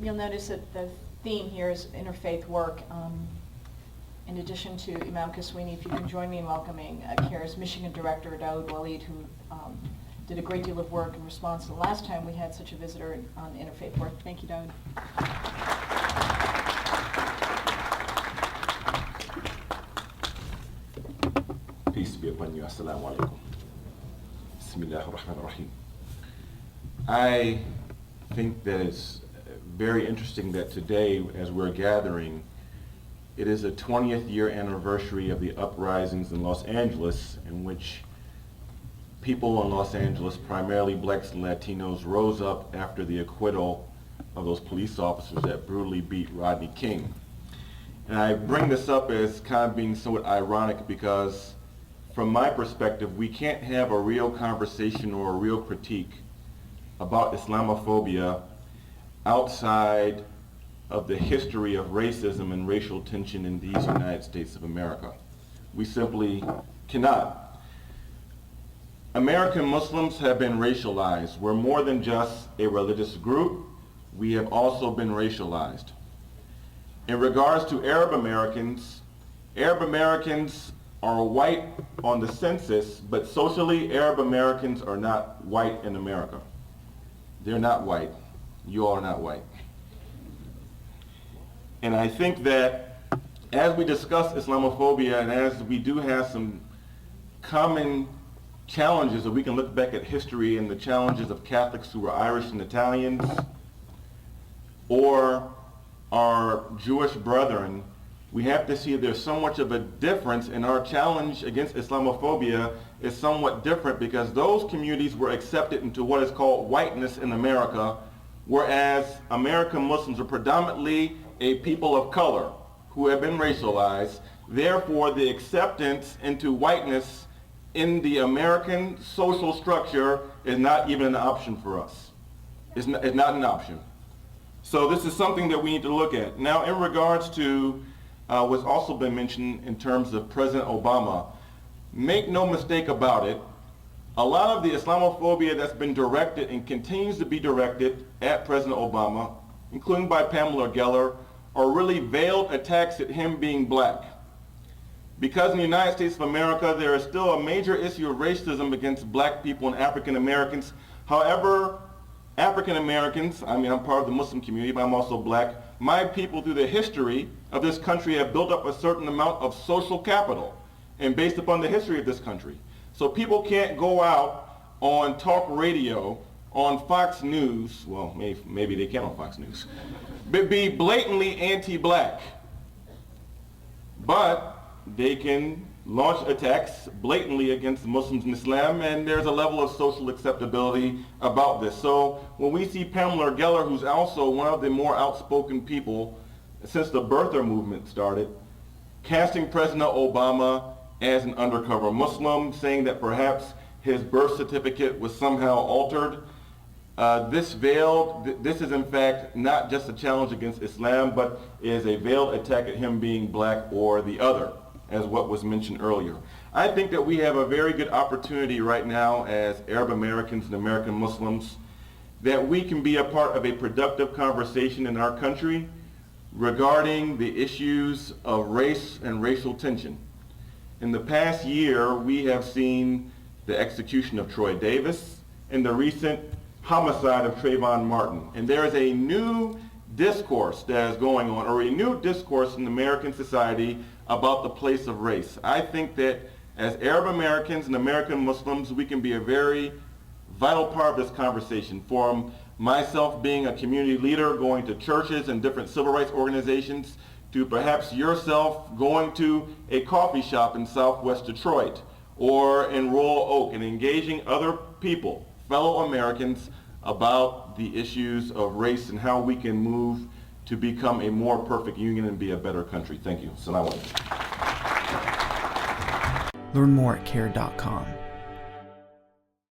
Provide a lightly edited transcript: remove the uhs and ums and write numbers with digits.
you'll notice that the theme here is interfaith work. In addition to Imam Kaswini, if you can join me in welcoming CAIR's Michigan Director, Daoud Walid, who did a great deal of work in response to the last time we had such a visitor on interfaith work. Thank you, Daoud. Peace be upon you. Assalamu alaikum. Bismillahir Rahmanir Rahim. I think that it's very interesting that today, as we're gathering, it is the 20th year anniversary of the uprisings in Los Angeles, in which people in Los Angeles, primarily blacks and Latinos, rose up after the acquittal of those police officers that brutally beat Rodney King. And I bring this up as kind of being somewhat ironic because from my perspective, we can't have a real conversation or a real critique about Islamophobia outside of the history of racism and racial tension in these United States of America. We simply cannot. American Muslims have been racialized. We're more than just a religious group. We have also been racialized. In regards to Arab Americans are white on the census, but socially, Arab Americans are not white in America. They're not white. You all are not white. And I think that as we discuss Islamophobia and as we do have some common challenges, that we can look back at history and the challenges of Catholics who were Irish and Italians, or our Jewish brethren, we have to see there's so much of a difference, and our challenge against Islamophobia is somewhat different because those communities were accepted into what is called whiteness in America, whereas American Muslims are predominantly a people of color who have been racialized. Therefore, the acceptance into whiteness in the American social structure is not even an option for us. It's not an option. So this is something that we need to look at. Now, in regards to what's also been mentioned in terms of President Obama, make no mistake about it, a lot of the Islamophobia that's been directed and continues to be directed at President Obama, including by Pamela Geller, are really veiled attacks at him being black. Because in the United States of America, there is still a major issue of racism against black people and African Americans. However, African Americans, I mean, I'm part of the Muslim community, but I'm also black. My people, through the history of this country, have built up a certain amount of social capital, and based upon the history of this country. So people can't go out on talk radio, on Fox News, well, maybe they can on Fox News, but be blatantly anti-black. But they can launch attacks blatantly against Muslims and Islam, and there's a level of social acceptability about this. So when we see Pamela Geller, who's also one of the more outspoken people since the birther movement started, casting President Obama as an undercover Muslim, saying that perhaps his birth certificate was somehow altered, this is in fact not just a challenge against Islam, but is a veiled attack at him being black or the other, as what was mentioned earlier. I think that we have a very good opportunity right now as Arab Americans and American Muslims that we can be a part of a productive conversation in our country regarding the issues of race and racial tension. In the past year, we have seen the execution of Troy Davis and the recent homicide of Trayvon Martin. And there is a new discourse that is going on, or a new discourse in American society about the place of race. I think that as Arab Americans and American Muslims, we can be a very vital part of this conversation. From myself being a community leader, going to churches and different civil rights organizations, to perhaps yourself going to a coffee shop in Southwest Detroit or in Royal Oak and engaging other people, fellow Americans, about the issues of race and how we can move to become a more perfect union and be a better country. Thank you. Assalamu alaikum. Learn more at CAIR.com.